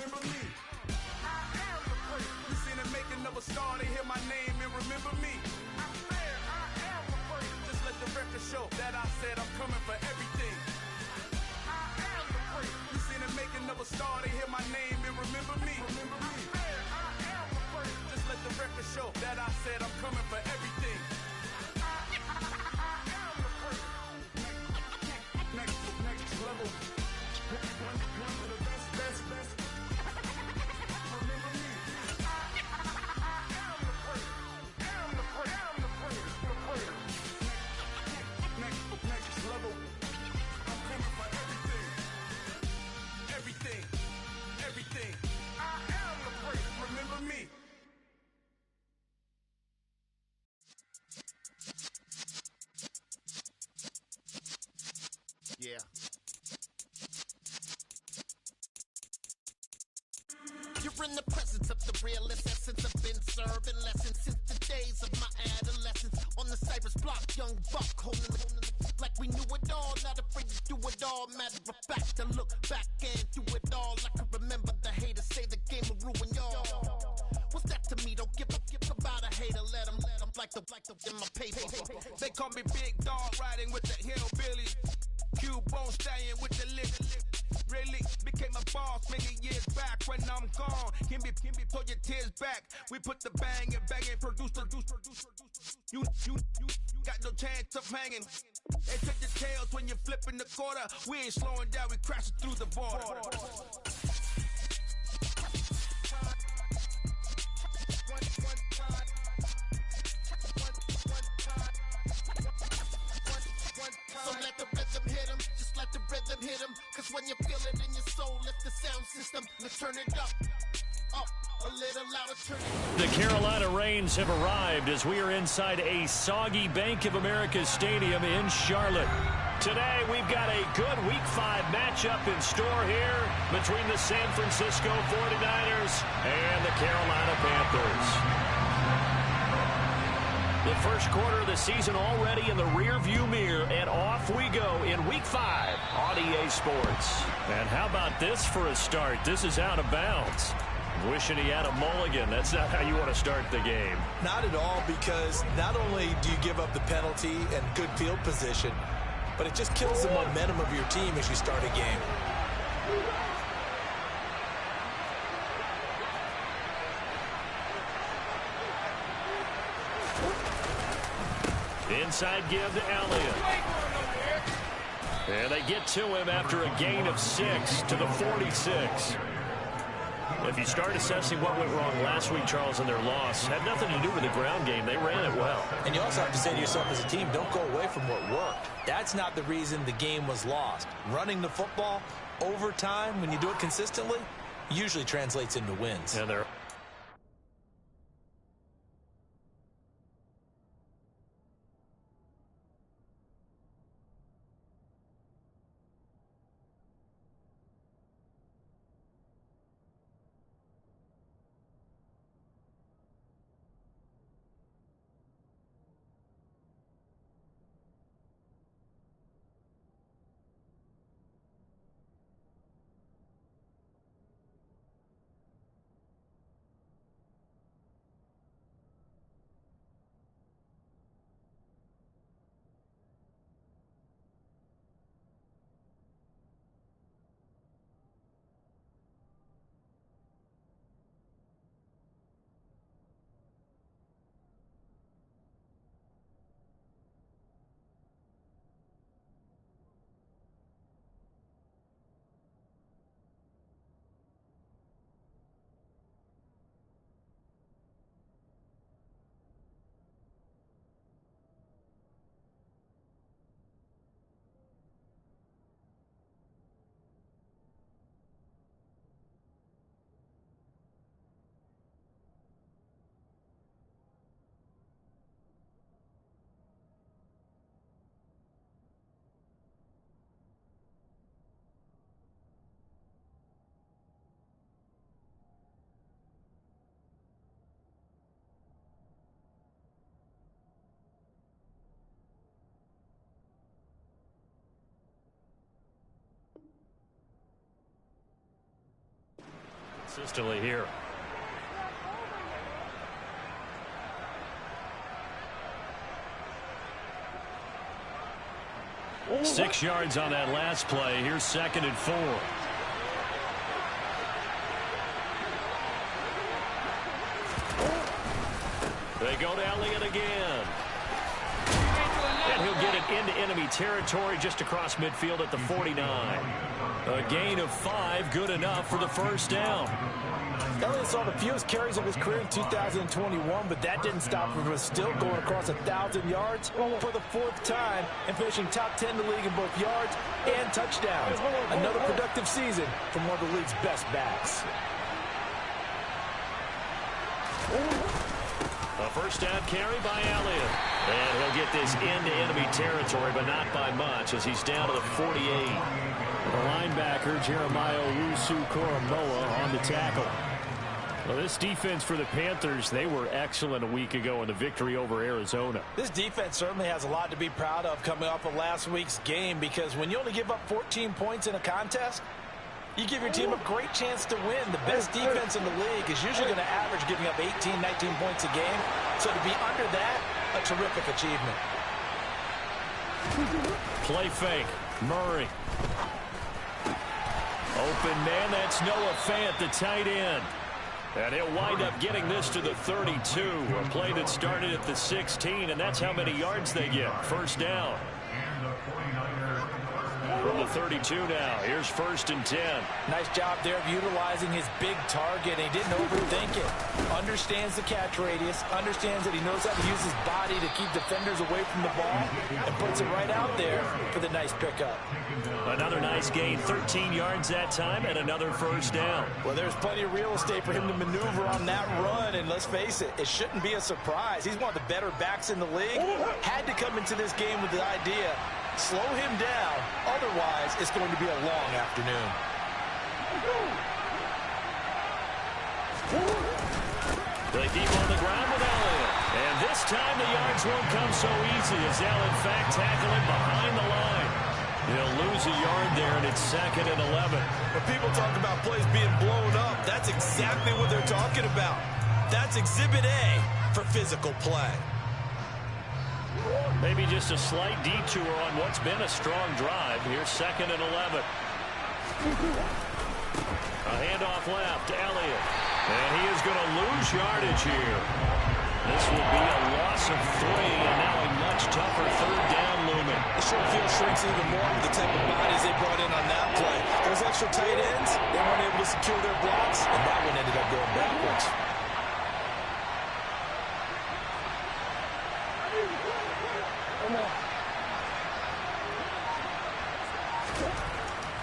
remember me. I am the place. You seen the making of a star, they hear my name and remember me. I said I am the place. Just let the record show that I said I'm coming for everything. I am the place. You seen the making of a star, they hear my name and remember me. Remember me. I said I am the place. Just let the record show that I said I'm coming for everything. I am the place. Next level. One of the best. Remember me. I am the place. Am the place. Next level. I'm coming for everything. Everything. I am the place. Remember me. Yeah. You're in the presence of the realest essence. I've been serving lessons since the days of my adolescence. On the Cypress block, young buck holding like we knew it all. Not afraid to do it all. Matter of fact, to look back and do it all. I can remember the haters say the game will ruin y'all. What's that to me? Don't give about a hater. Let them like the in my paper. They call me Big Dog, riding with the hillbillies. Cubone stallion with the lick. Really became a boss many years back. When I'm gone, can be pull your tears back. We put the bang and produce. You got no chance of hanging. And take the tails when you're flipping the quarter. We ain't slowing down, we crashing through the border. So let the rhythm hit him, just let the rhythm hit him. Cause when you feel it in your soul, lift the sound system, let's turn it up, a little louder, turn it up. The Carolina Rains have arrived as we are inside a soggy Bank of America Stadium in Charlotte. Today, we've got a good Week 5 matchup in store here between the San Francisco 49ers and the Carolina Panthers. The first quarter of the season already in the rear-view mirror, and off we go in Week 5 on EA Sports. And how about this for a start? This is out of bounds. Wishing he had a mulligan. That's not how you want to start the game. Not at all, because not only do you give up the penalty and good field position, but it just kills the momentum of your team as you start a game. Inside give to Elliott. And they get to him after a gain of 6 to the 46. If you start assessing what went wrong last week, Charles, in their loss, had nothing to do with the ground game. They ran it well. And you also have to say to yourself as a team, don't go away from what worked. That's not the reason the game was lost. Running the football over time, when you do it consistently, usually translates into wins. And they're consistently here. 6 yards on that last play. Here's 2nd and 4. They go to Elliott again. And he'll get it into enemy territory just across midfield at the 49. A gain of 5, good enough for the first down. Elliott saw the fewest carries of his career in 2021, but that didn't stop him from still going across 1,000 yards for the 4th time and finishing top 10 in the league in both yards and touchdowns. Another productive season from one of the league's best backs. A first down carry by Elliott. And he'll get this into enemy territory, but not by much as he's down to the 48. The linebacker, Jeremiah Owusu-Koramoah, on the tackle. Well, this defense for the Panthers, they were excellent a week ago in the victory over Arizona. This defense certainly has a lot to be proud of coming off of last week's game, because when you only give up 14 points in a contest, you give your team a great chance to win. The best defense in the league is usually going to average giving up 18, 19 points a game. So to be under that, a terrific achievement. Play fake. Murray. Open man, that's Noah Fant, the tight end. And he'll wind up getting this to the 32. A play that started at the 16, and that's how many yards they get. First down. From the 32 now. Here's 1st and 10. Nice job there of utilizing his big target. He didn't overthink it. Understands the catch radius. Understands that he knows how to use his body to keep defenders away from the ball. And puts it right out there for the nice pickup. Another nice gain. 13 yards that time and another first down. Well, there's plenty of real estate for him to maneuver on that run. And let's face it, it shouldn't be a surprise. He's one of the better backs in the league. Had to come into this game with the idea, slow him down, otherwise it's going to be a long afternoon. They keep on the ground with Elliott. And this time the yards won't come so easy as they'll in fact tackle him behind the line. He'll lose a yard there, and it's 2nd and 11. When people talk about plays being blown up, that's exactly what they're talking about. That's Exhibit A for physical play. Maybe just a slight detour on what's been a strong drive. Here's 2nd and 11. A handoff left, Elliott. And he is going to lose yardage here. This will be a loss of 3, and now a much tougher 3rd down looming. The short field shrinks even more with the type of bodies they brought in on that play. Those extra tight ends, they weren't able to secure their blocks, and that one ended up going backwards.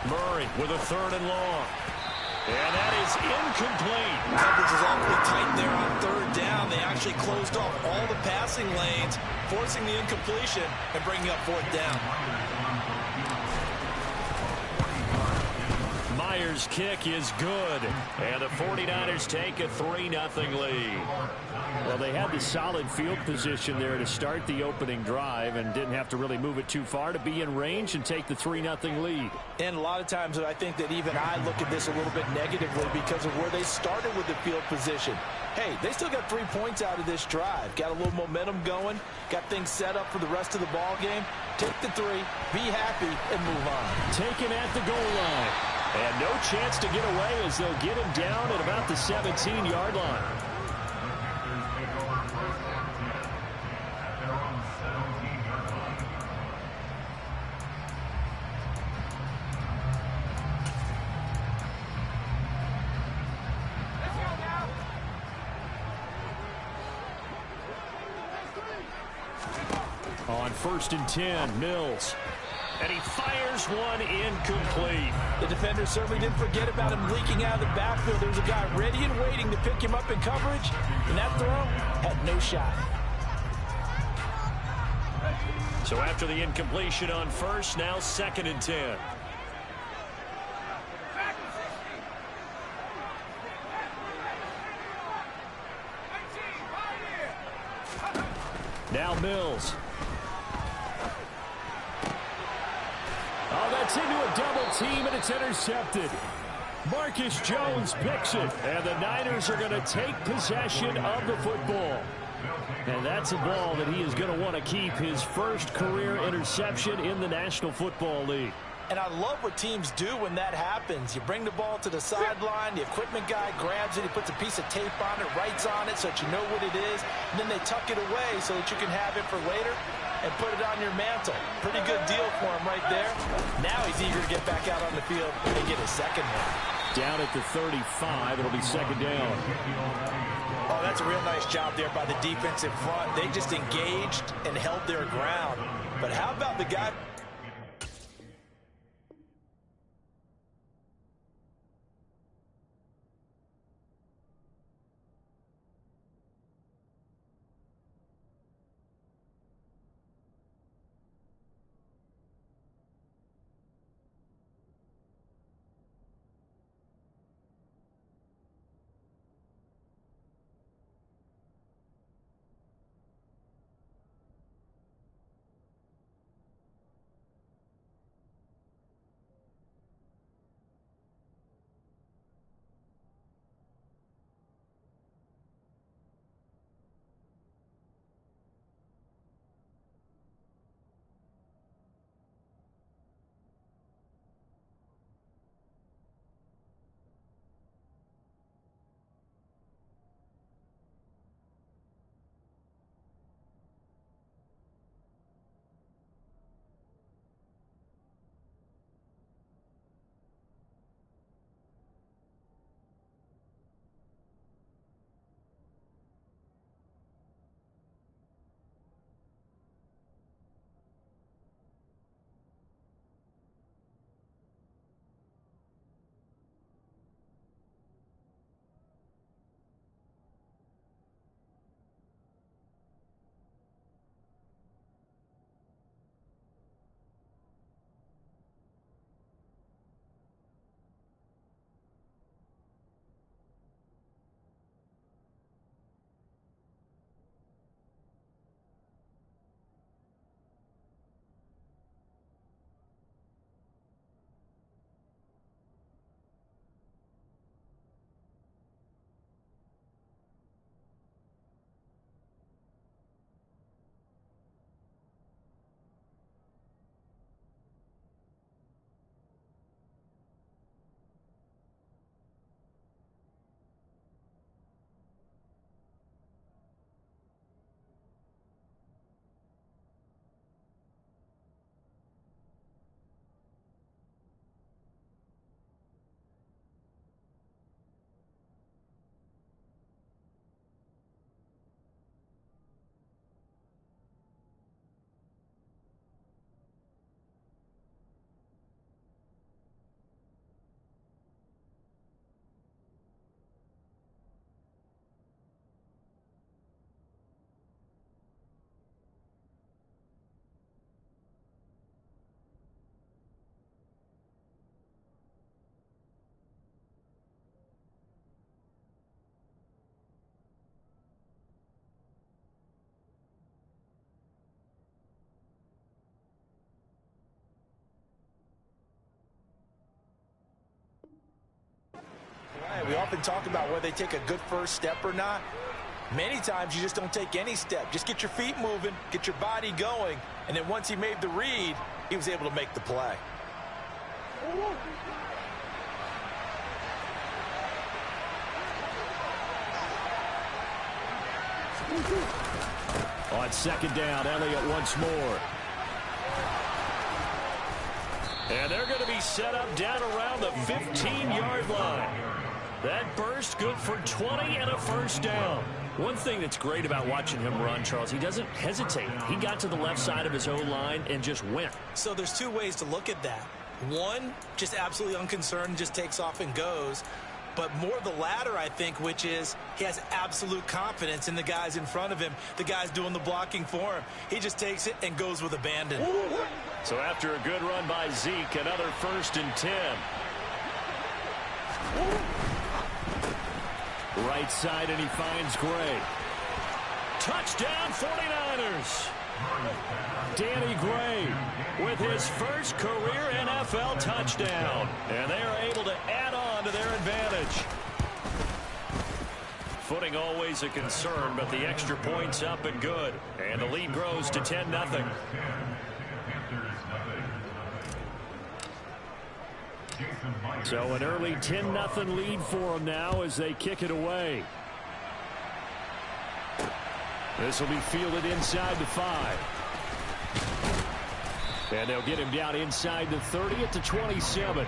Murray with a 3rd and long. And that is incomplete. Coverage is awfully tight there on 3rd down. They actually closed off all the passing lanes, forcing the incompletion and bringing up 4th down. Myers' kick is good. And the 49ers take a 3-0 lead. Well, they had the solid field position there to start the opening drive and didn't have to really move it too far to be in range and take the 3-0 lead. And a lot of times I think that even I look at this a little bit negatively because of where they started with the field position. Hey, they still got 3 points out of this drive. Got a little momentum going. Got things set up for the rest of the ball game. Take the 3, be happy, and move on. Taken at the goal line. And no chance to get away as they'll get him down at about the 17-yard line. On 1st and 10, Mills. And he fires one incomplete. The defender certainly didn't forget about him leaking out of the backfield. There was a guy ready and waiting to pick him up in coverage, and that throw had no shot. So after the incompletion on 1st, now 2nd and 10. Now Mills. Oh, that's into a double team, and it's intercepted. Marcus Jones picks it, and the Niners are going to take possession of the football. And that's a ball that he is going to want to keep, his first career interception in the National Football League. And I love what teams do when that happens. You bring the ball to the sideline, the equipment guy grabs it, he puts a piece of tape on it, writes on it so that you know what it is, and then they tuck it away so that you can have it for later and put it on your mantle. Pretty good deal for him right there. Now he's eager to get back out on the field and get his second one. Down at the 35, it'll be second down. Oh, that's a real nice job there by the defensive front. They just engaged and held their ground. But how about the guy... We often talk about whether they take a good first step or not. Many times you just don't take any step. Just get your feet moving, get your body going, and then once he made the read, he was able to make the play. On second down, Elliott once more. And they're going to be set up down around the 15-yard line. That burst good for 20 and a first down. One thing that's great about watching him run, Charles, he doesn't hesitate. He got to the left side of his O-line and just went. So there's two ways to look at that. One, just absolutely unconcerned, just takes off and goes. But more the latter, I think, which is he has absolute confidence in the guys in front of him, the guys doing the blocking for him. He just takes it and goes with abandon. So after a good run by Zeke, another 1st and 10. Right side, and he finds Gray. Touchdown, 49ers. Danny Gray with his first career NFL touchdown. And they are able to add on on to their advantage. Footing always a concern, but the extra point's up and good. And the lead grows to 10-0. So an early 10-0 lead for them now as they kick it away. This will be fielded inside the 5. And they'll get him down inside the 30 at the 27.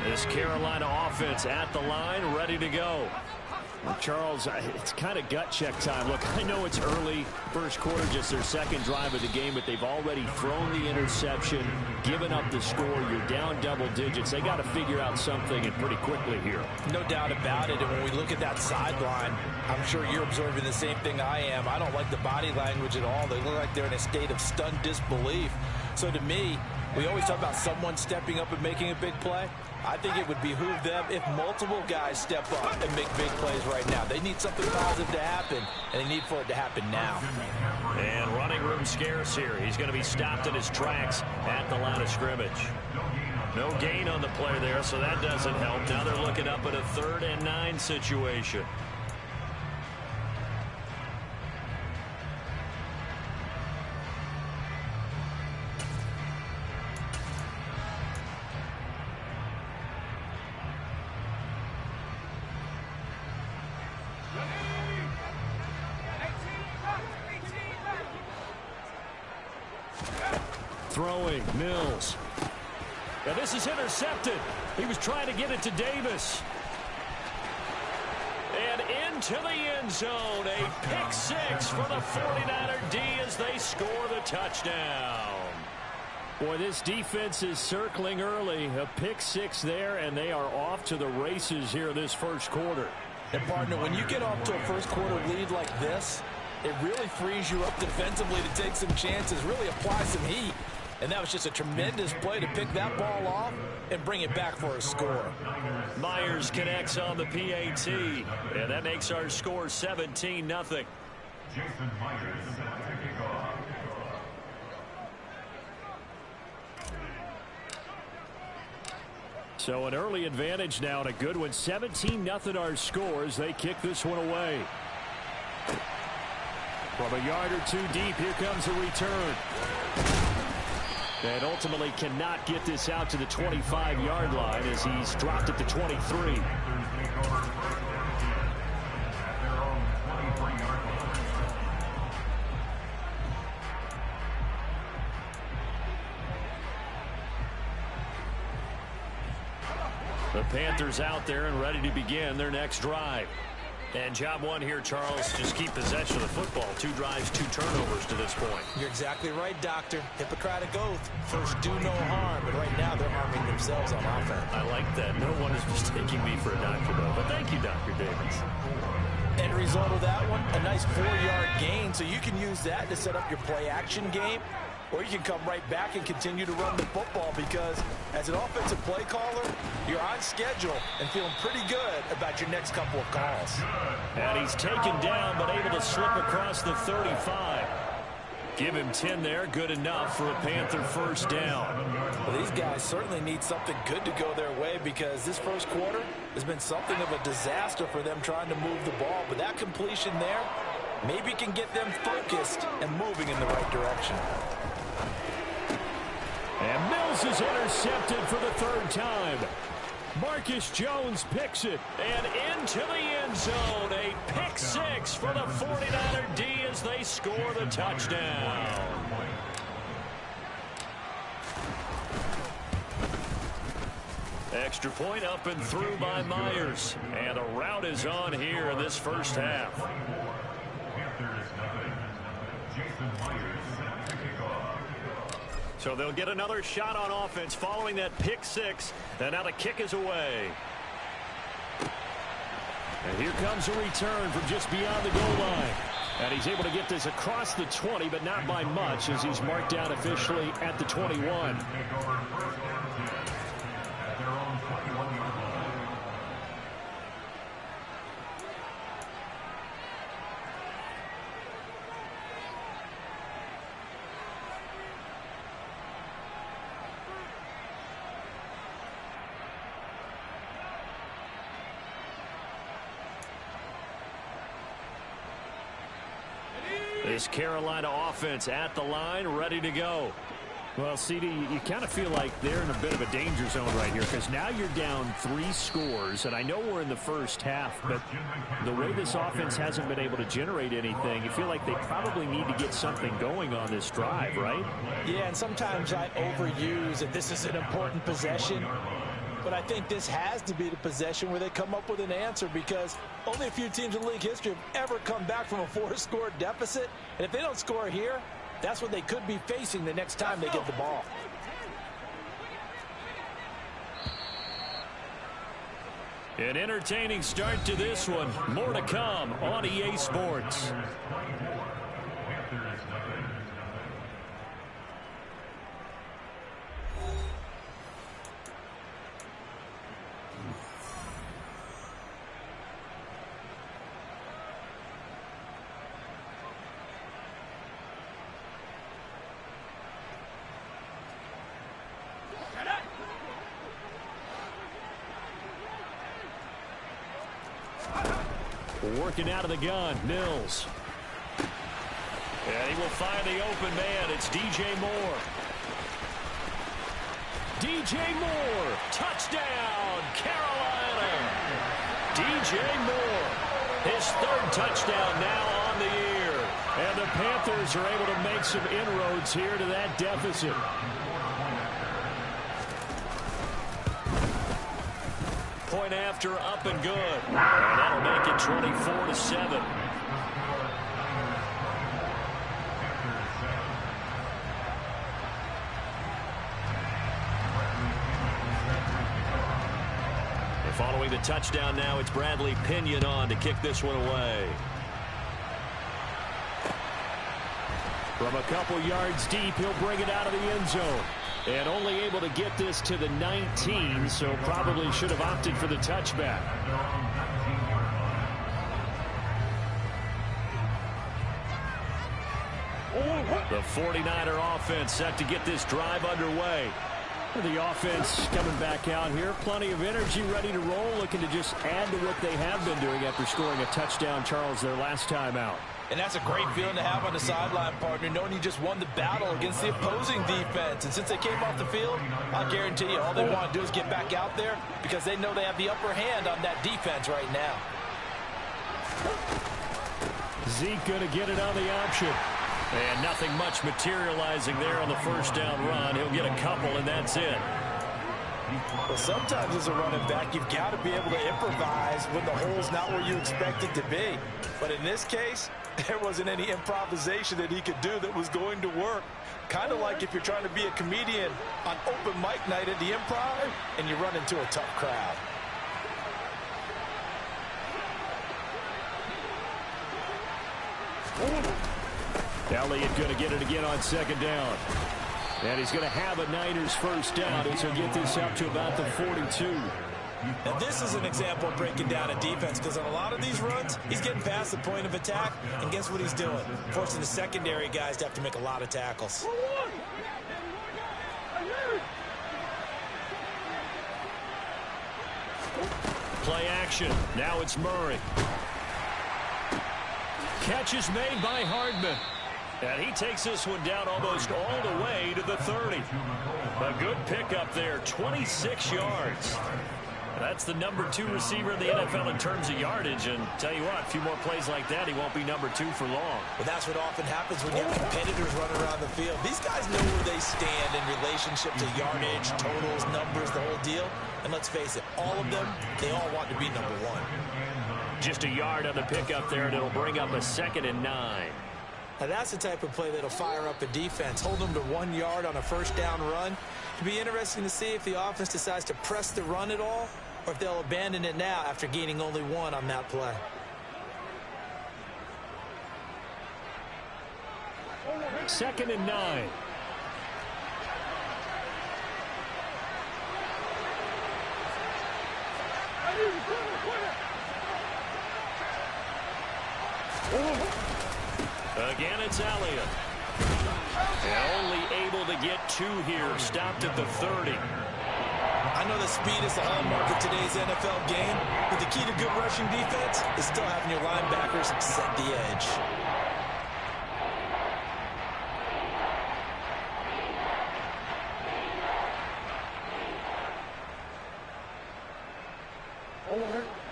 This Carolina offense at the line, ready to go. Well, Charles, it's kind of gut check time. Look, I know it's early, first quarter, just their second drive of the game, but they've already thrown the interception, given up the score. You're down double digits. They got to figure out something, and pretty quickly here. No doubt about it. And when we look at that sideline, I'm sure you're observing the same thing I am. I don't like the body language at all. They look like they're in a state of stunned disbelief. So to me, we always talk about someone stepping up and making a big play. I think it would behoove them if multiple guys step up and make big plays right now. They need something positive to happen, and they need for it to happen now. And running room scarce here. He's going to be stopped in his tracks at the line of scrimmage. No gain on the play there, so that doesn't help. Now they're looking up at a 3rd and 9 situation. Throwing, Mills. Now this is intercepted. He was trying to get it to Davis. And into the end zone. A pick 6 for the 49er D as they score the touchdown. Boy, this defense is circling early. A pick 6 there, and they are off to the races here this first quarter. And, partner, when you get off to a first quarter lead like this, it really frees you up defensively to take some chances, really apply some heat. And that was just a tremendous play to pick that ball off and bring it back for a score. Myers connects on the PAT, and that makes our score 17-0. So an early advantage now and a good one. 17-0 our scores. They kick this one away. From a yard or two deep, here comes a return. And ultimately cannot get this out to the 25-yard line as he's dropped at the 23. The Panthers out there and ready to begin their next drive. And job one here, Charles, just keep possession of the football. 2 drives, 2 turnovers to this point. You're exactly right, Doctor. Hippocratic oath. First, do no harm. But right now, they're harming themselves on offense. I like that. No one is mistaking me for a doctor, though. But thank you, Dr. Davis. End result of that one, a nice 4-yard gain. So you can use that to set up your play-action game. Or you can come right back and continue to run the football because as an offensive play caller, you're on schedule and feeling pretty good about your next couple of calls. And he's taken down but able to slip across the 35. Give him 10 there, good enough for a Panther first down. Well, these guys certainly need something good to go their way because this first quarter has been something of a disaster for them trying to move the ball. But that completion there maybe can get them focused and moving in the right direction. And Mills is intercepted for the 3rd time. Marcus Jones picks it. And into the end zone. A pick 6 for the 49er D as they score the touchdown. Extra point up and through by Myers. And a rout is on here in this first half. So they'll get another shot on offense following that pick 6. And now the kick is away. And here comes a return from just beyond the goal line. And he's able to get this across the 20, but not by much as he's marked down officially at the 21. This Carolina offense at the line, ready to go. Well, CD, you kind of feel like they're in a bit of a danger zone right here because now you're down 3 scores, and I know we're in the first half, but the way this offense hasn't been able to generate anything, you feel like they probably need to get something going on this drive, right? Yeah, and sometimes I overuse that this is an important possession, but I think this has to be the possession where they come up with an answer because only a few teams in league history have ever come back from a 4-score deficit, and if they don't score here, that's what they could be facing the next time they get the ball. An entertaining start to this one. More to come on EA Sports. Working out of the gun, Mills. And he will find the open man. It's DJ Moore. DJ Moore, touchdown, Carolina. DJ Moore, his 3rd touchdown now on the year. And the Panthers are able to make some inroads here to that deficit. Point after, up and good. And that'll make it 24-7. And following the touchdown now, it's Bradley Pinion on to kick this one away. From a couple yards deep, he'll bring it out of the end zone. And only able to get this to the 19, so probably should have opted for the touchback. The 49er offense set to get this drive underway. The offense coming back out here. Plenty of energy, ready to roll, looking to just add to what they have been doing after scoring a touchdown, Charles, their last time out. And that's a great feeling to have on the sideline, partner, knowing you just won the battle against the opposing defense. And since they came off the field, I'll guarantee you all they want to do is get back out there because they know they have the upper hand on that defense right now. Zeke going to get it on the option. And nothing much materializing there on the first down run. He'll get a couple, and that's it. Well, sometimes as a running back, you've got to be able to improvise when the hole's not where you expect it to be. But in this case, there wasn't any improvisation that he could do that was going to work. Kind of like if you're trying to be a comedian on open mic night at the Improv and you run into a tough crowd. Elliott going to get it again on 2nd down. And he's going to have a Niners first down as he'll get this up to about the 42. Now, this is an example of breaking down a defense because on a lot of these runs, he's getting past the point of attack, and guess what he's doing? Forcing the secondary guys to have to make a lot of tackles. Play action. Now it's Murray. Catch is made by Hardman. And he takes this one down almost all the way to the 30. A good pickup there, 26 yards. That's the number 2 receiver in the NFL in terms of yardage. And tell you what, a few more plays like that, he won't be number 2 for long. Well, that's what often happens when you have competitors running around the field. These guys know where they stand in relationship to yardage, totals, numbers, the whole deal. And let's face it, all of them, they all want to be number 1. Just a yard on the pickup there, and it'll bring up a 2nd and 9. Now, that's the type of play that'll fire up a defense. Hold them to 1 yard on a first down run. It'll be interesting to see if the offense decides to press the run at all or if they'll abandon it now after gaining only 1 on that play. Second and 9. Again, it's Elliott. And only able to get 2 here. Stopped at the 30. I know that speed is the hallmark of today's NFL game, but the key to good rushing defense is still having your linebackers set the edge.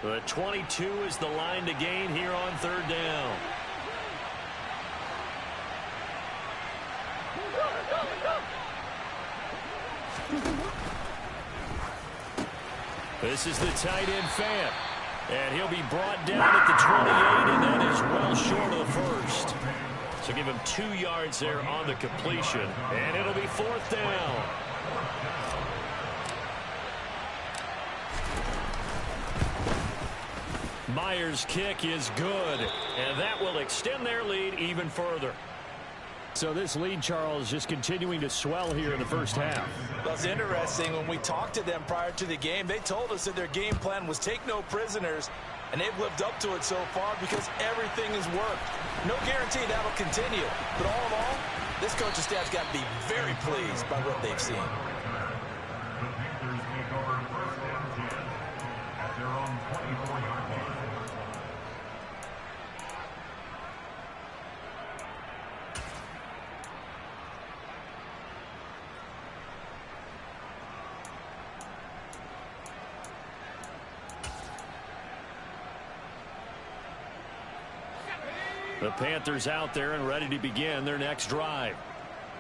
The 22 is the line to gain here on third down. This is the tight end Fant. And he'll be brought down at the 28, and that is well short of the first. So give him 2 yards there on the completion, and it'll be fourth down. Myers' kick is good, and that will extend their lead even further. So this lead, Charles, just continuing to swell here in the first half. Well, it's interesting. When we talked to them prior to the game, they told us that their game plan was take no prisoners, and they've lived up to it so far because everything has worked. No guarantee that'll continue. But all in all, this coaching staff's got to be very pleased by what they've seen. The Panthers out there and ready to begin their next drive.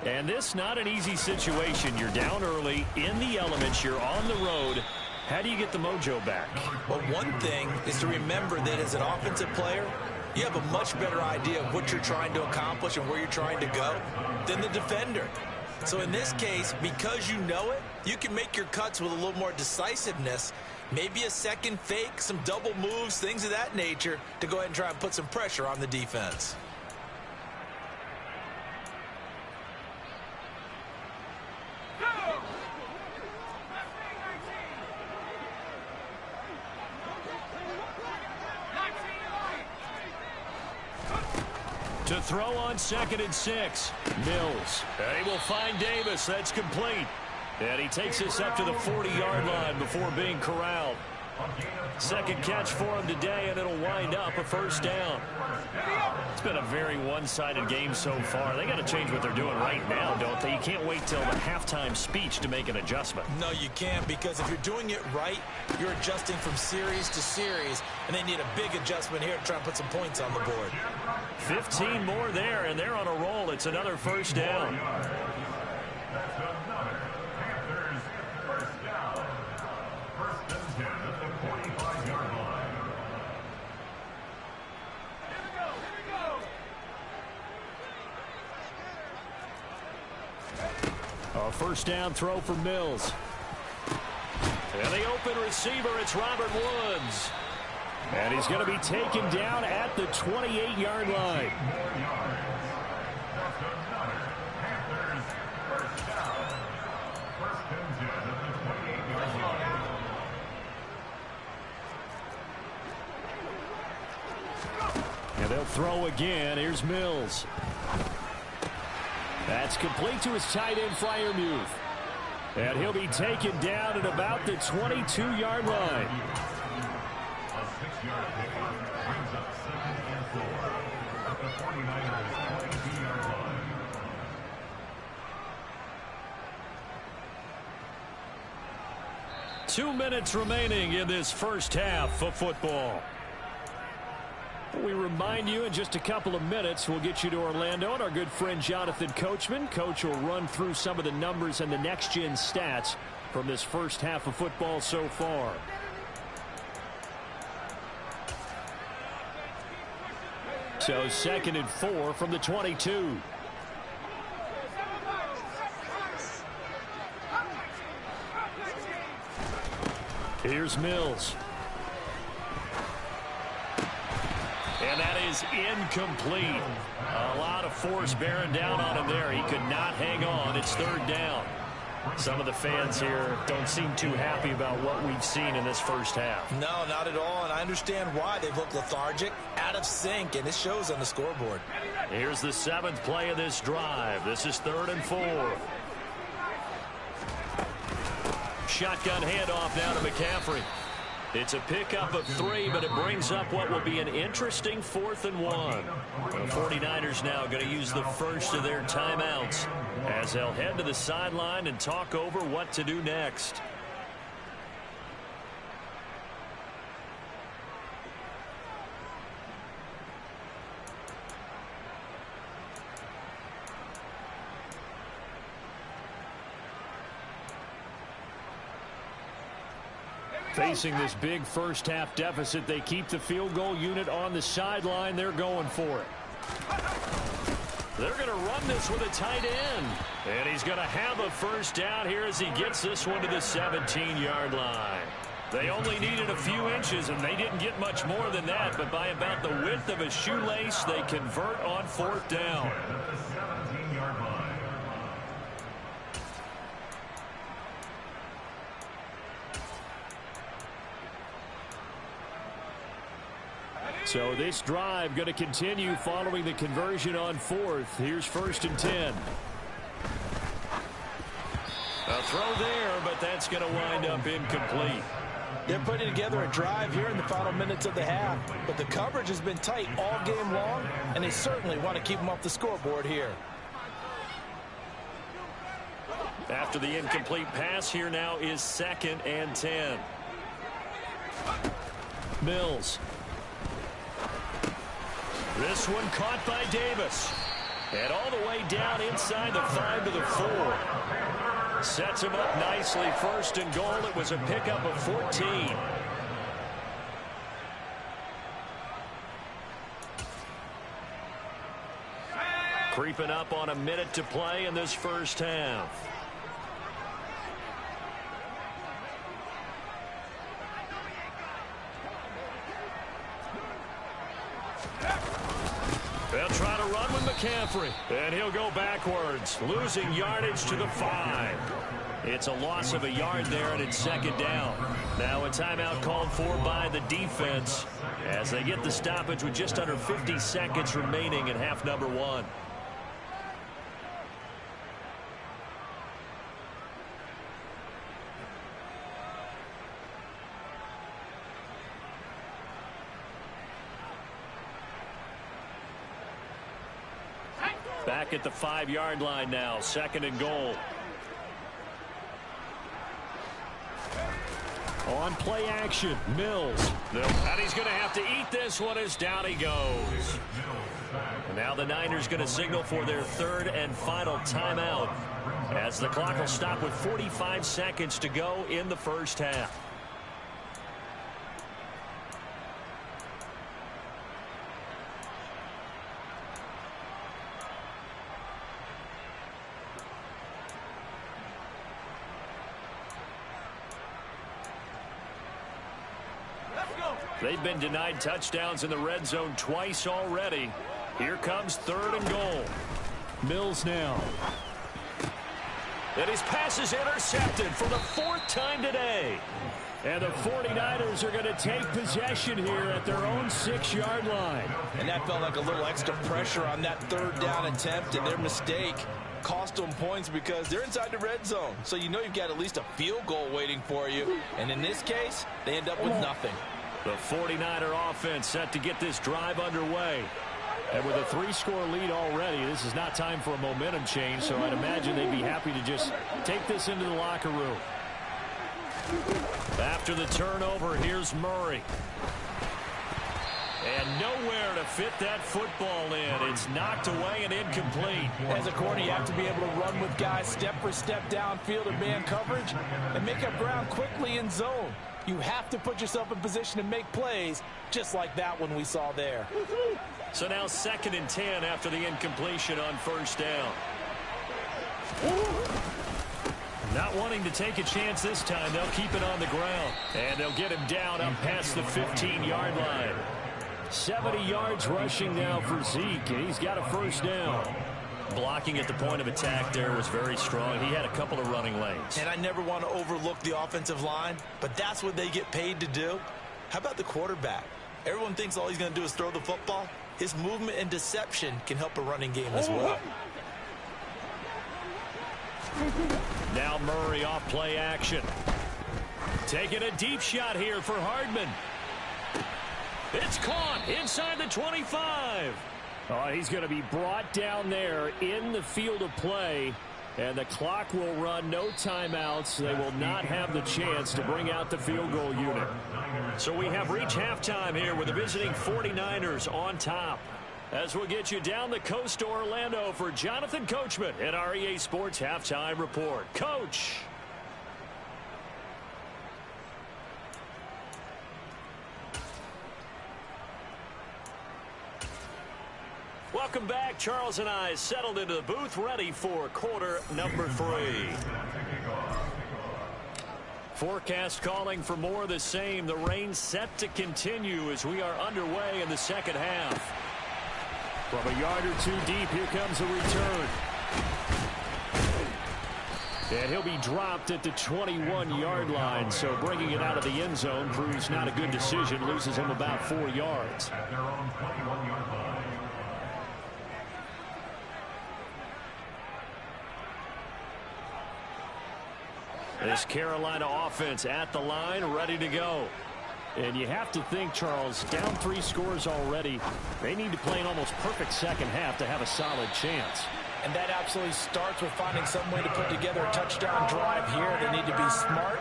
And this not an easy situation. You're down early, in the elements, you're on the road. How do you get the mojo back? Well, one thing is to remember that as an offensive player, you have a much better idea of what you're trying to accomplish and where you're trying to go than the defender. So in this case, because you know it, you can make your cuts with a little more decisiveness. Maybe a second fake, some double moves, things of that nature to go ahead and try and put some pressure on the defense. To throw on 2nd and 6. Mills. And he will find Davis. That's complete. And he takes us up to the 40-yard line before being corralled. Second catch for him today, and it'll wind up a first down. It's been a very one-sided game so far. They got to change what they're doing right now, don't they? You can't wait till the halftime speech to make an adjustment. No, you can't, because if you're doing it right, you're adjusting from series to series, and they need a big adjustment here to try and put some points on the board. 15 more there, and they're on a roll. It's another first down. A first down throw for Mills. And the open receiver, it's Robert Woods. And he's going to be taken down at the 28-yard line. And they'll throw again. Here's Mills. That's complete to his tight end, Freiermuth. And he'll be taken down at about the 22-yard line. Two minutes remaining in this first half of football. We remind you in just a couple of minutes we'll get you to Orlando and our good friend Jonathan Coachman. Coach will run through some of the numbers and the next-gen stats from this first half of football so far. So 2nd and 4 from the 22. Here's Mills. And that is incomplete. A lot of force bearing down on him there. He could not hang on. It's third down. Some of the fans here don't seem too happy about what we've seen in this first half. No, not at all, and I understand why. They've looked lethargic, out of sync, and it shows on the scoreboard. Here's the 7th play of this drive. This is 3rd and 4. Shotgun handoff now to McCaffrey. It's a pickup of 3, but it brings up what will be an interesting 4th and 1. The 49ers now going to use the first of their timeouts as they'll head to the sideline and talk over what to do next. Facing this big first-half deficit, they keep the field goal unit on the sideline. They're going for it. They're going to run this with a tight end. And he's going to have a first down here as he gets this one to the 17-yard line. They only needed a few inches, and they didn't get much more than that. But by about the width of a shoelace, they convert on 4th down. So this drive going to continue following the conversion on 4th. Here's 1st and 10. A throw there, but that's going to wind up incomplete. They're putting together a drive here in the final minutes of the half, but the coverage has been tight all game long, and they certainly want to keep them off the scoreboard here. After the incomplete pass, here now is 2nd and 10. Mills. This one caught by Davis. And all the way down inside the 5 to the 4. Sets him up nicely. 1st and goal. It was a pickup of 14. Creeping up on a minute to play in this first half. They'll try to run with McCaffrey, and he'll go backwards, losing yardage to the 5. It's a loss of a yard there, and it's 2nd down. Now a timeout called for by the defense as they get the stoppage with just under 50 seconds remaining in half number 1. Back at the 5-yard line now, 2nd and goal. On play action, Mills. And he's going to have to eat this one as down he goes. And now the Niners going to signal for their 3rd and final timeout as the clock will stop with 45 seconds to go in the first half. They've been denied touchdowns in the red zone twice already. Here comes 3rd and goal. Mills now. And his pass is intercepted for the 4th time today. And the 49ers are going to take possession here at their own 6-yard line. And that felt like a little extra pressure on that 3rd down attempt, and their mistake cost them points because they're inside the red zone. So you know you've got at least a field goal waiting for you. And in this case, they end up with nothing. The 49er offense set to get this drive underway. And with a 3-score lead already, this is not time for a momentum change, so I'd imagine they'd be happy to just take this into the locker room. After the turnover, here's Murray. And nowhere to fit that football in. It's knocked away and incomplete. As a corner, you have to be able to run with guys step for step downfield in man coverage and make up ground quickly in zone. You have to put yourself in position to make plays, just like that one we saw there. So now 2nd and 10 after the incompletion on 1st down. Not wanting to take a chance this time, they'll keep it on the ground. And they'll get him down up past the 15-yard line. 70 yards rushing now for Zeke, and he's got a 1st down. Blocking at the point of attack there was very strong. He had a couple of running lanes. And I never want to overlook the offensive line, but that's what they get paid to do. How about the quarterback? Everyone thinks all he's going to do is throw the football. His movement and deception can help a running game as well. Now Murray off play action. Taking a deep shot here for Hardman. It's caught inside the 25. Oh, he's going to be brought down there in the field of play, and the clock will run, no timeouts. They will not have the chance to bring out the field goal unit. So we have reached halftime here with the visiting 49ers on top. As we'll get you down the coast to Orlando for Jonathan Coachman at our EA Sports Halftime Report. Coach. Welcome back. Charles and I settled into the booth, ready for quarter number 3. Forecast calling for more of the same. The rain set to continue as we are underway in the second half. From a yard or two deep, here comes a return. And he'll be dropped at the 21-yard line, so bringing it out of the end zone proves not a good decision. Loses him about 4 yards. At their own 21-yard line. This Carolina offense at the line, ready to go. And you have to think, Charles, down 3 scores already. They need to play an almost perfect second half to have a solid chance. And that absolutely starts with finding some way to put together a touchdown drive here. They need to be smart,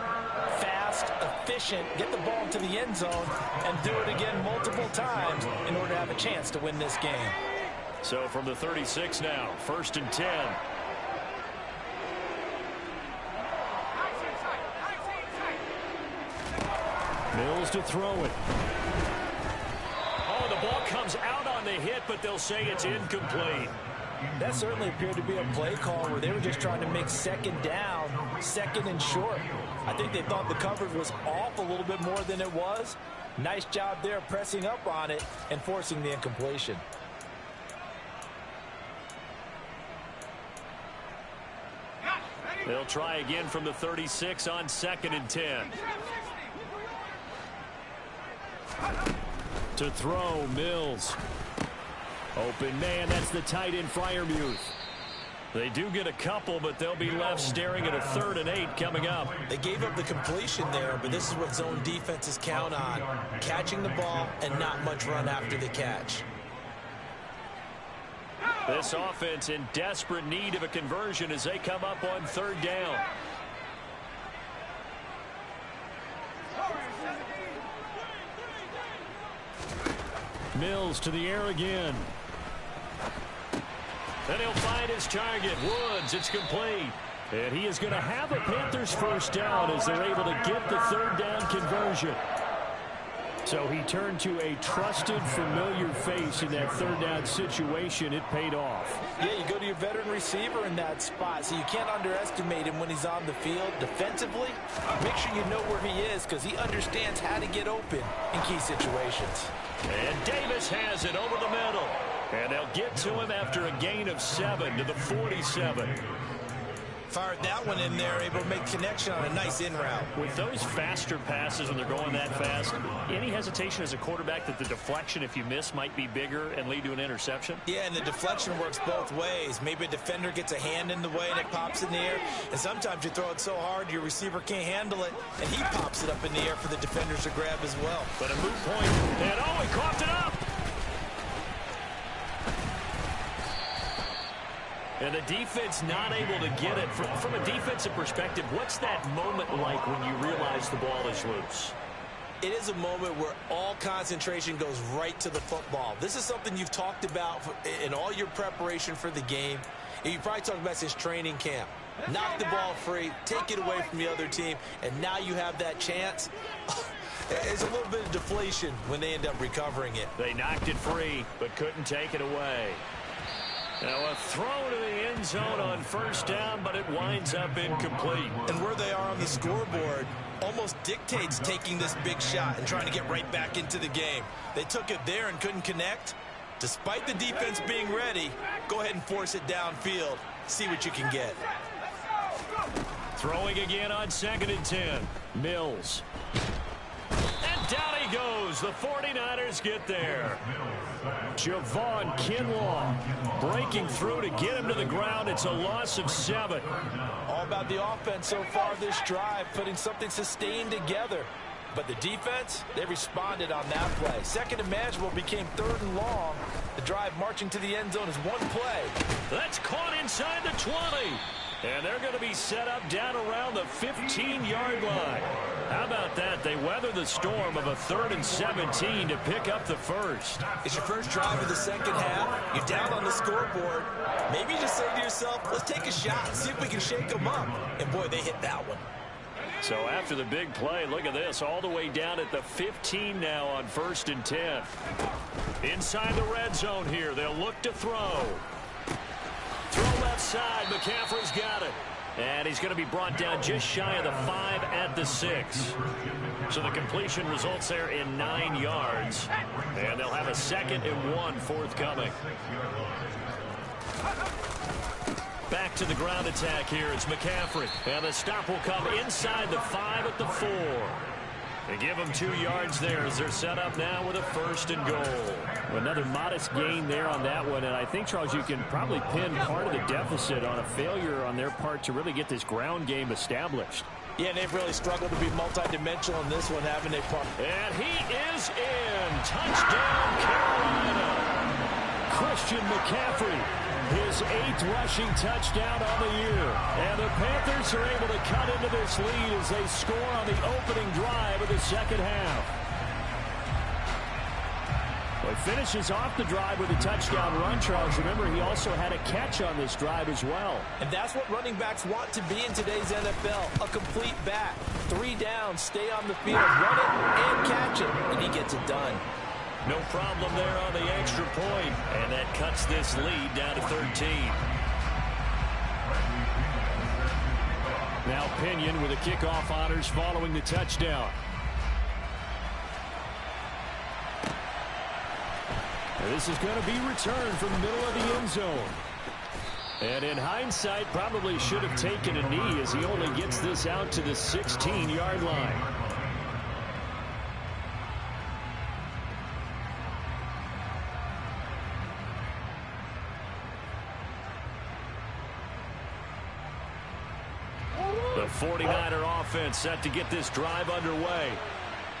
fast, efficient, get the ball to the end zone, and do it again multiple times in order to have a chance to win this game. So from the 36 now, 1st and 10. Mills to throw it. Oh, the ball comes out on the hit, but they'll say it's incomplete. That certainly appeared to be a play call where they were just trying to make second down, second and short. I think they thought the coverage was off a little bit more than it was. Nice job there pressing up on it and forcing the incompletion. They'll try again from the 36 on 2nd and 10. To throw, Mills. Open man, that's the tight end, Freiermuth. They do get a couple, but they'll be left staring at a 3rd and 8 coming up. They gave up the completion there, but this is what zone defenses count on. Catching the ball and not much run after the catch. This offense in desperate need of a conversion as they come up on 3rd down. Mills to the air again. And he'll find his target. Woods, it's complete. And he is going to have a Panthers 1st down as they're able to get the 3rd down conversion. So he turned to a trusted, familiar face in that 3rd down situation. It paid off. Yeah, you go to your veteran receiver in that spot, so you can't underestimate him when he's on the field. Defensively, make sure you know where he is because he understands how to get open in key situations. And Davis has it over the middle. And they'll get to him after a gain of 7 to the 47. Fired that one in there, able to make connection on a nice in route. With those faster passes when they're going that fast, any hesitation as a quarterback that the deflection, if you miss, might be bigger and lead to an interception? Yeah, and the deflection works both ways. Maybe a defender gets a hand in the way and it pops in the air. And sometimes you throw it so hard your receiver can't handle it, and he pops it up in the air for the defenders to grab as well. But a moot point, and oh, he coughed it up! And the defense not able to get it. From a defensive perspective, what's that moment like when you realize the ball is loose? It is a moment where all concentration goes right to the football. This is something you've talked about in all your preparation for the game. And you probably talked about since training camp. Knock the ball free, take it away from the other team, and now you have that chance. It's a little bit of deflation when they end up recovering it. They knocked it free, but couldn't take it away. Now a throw to the end zone on 1st down, but it winds up incomplete. And where they are on the scoreboard almost dictates taking this big shot and trying to get right back into the game. They took it there and couldn't connect. Despite the defense being ready, go ahead and force it downfield. See what you can get. Throwing again on 2nd and 10. Mills. And down he goes. The 49ers get there. Javon Kinlaw breaking through to get him to the ground. It's a loss of 7. All about the offense so far this drive, putting something sustained together. But the defense, they responded on that play. 2nd and manageable became 3rd and long. The drive marching to the end zone is one play. That's caught inside the 20. And they're going to be set up down around the 15-yard line. How about that? They weather the storm of a 3rd and 17 to pick up the 1st. It's your first drive of the second half. You're down on the scoreboard. Maybe you just say to yourself, let's take a shot and see if we can shake them up. And boy, they hit that one. So after the big play, look at this, all the way down at the 15 now on 1st and 10. Inside the red zone here, they'll look to throw. Throw left side, McCaffrey's got it. And he's going to be brought down just shy of the 5 at the 6. So the completion results there in 9 yards. And they'll have a 2nd and 1 forthcoming. Back to the ground attack here. It's McCaffrey. And the stop will come inside the 5 at the 4. They give them 2 yards there as they're set up now with a 1st and goal. Another modest gain there on that one. And I think, Charles, you can probably pin part of the deficit on a failure on their part to really get this ground game established. Yeah, and they've really struggled to be multidimensional in this one, haven't they? And he is in. Touchdown, Carolina. Christian McCaffrey, his 8th rushing touchdown on the year. And the Panthers are able to cut into this lead as they score on the opening drive of the second half. Well, he finishes off the drive with a touchdown run, Charles. Remember, he also had a catch on this drive as well. And that's what running backs want to be in today's NFL, a complete back. 3 down, stay on the field, run it, and catch it, and he gets it done. No problem there on the extra point, and that cuts this lead down to 13. Now Pinion with the kickoff honors following the touchdown. And this is going to be returned from the middle of the end zone. And in hindsight, probably should have taken a knee as he only gets this out to the 16-yard line. The 49er offense set to get this drive underway.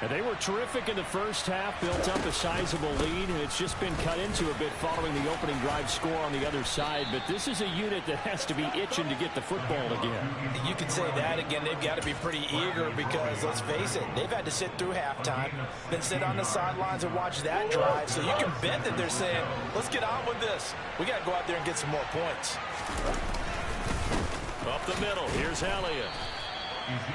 And they were terrific in the first half, built up a sizable lead, and it's just been cut into a bit following the opening drive score on the other side. But this is a unit that has to be itching to get the football again. You can say that again. They've got to be pretty eager because, let's face it, they've had to sit through halftime, then sit on the sidelines and watch that drive. So you can bet that they're saying, let's get on with this. We got to go out there and get some more points. Up the middle, here's Elliott.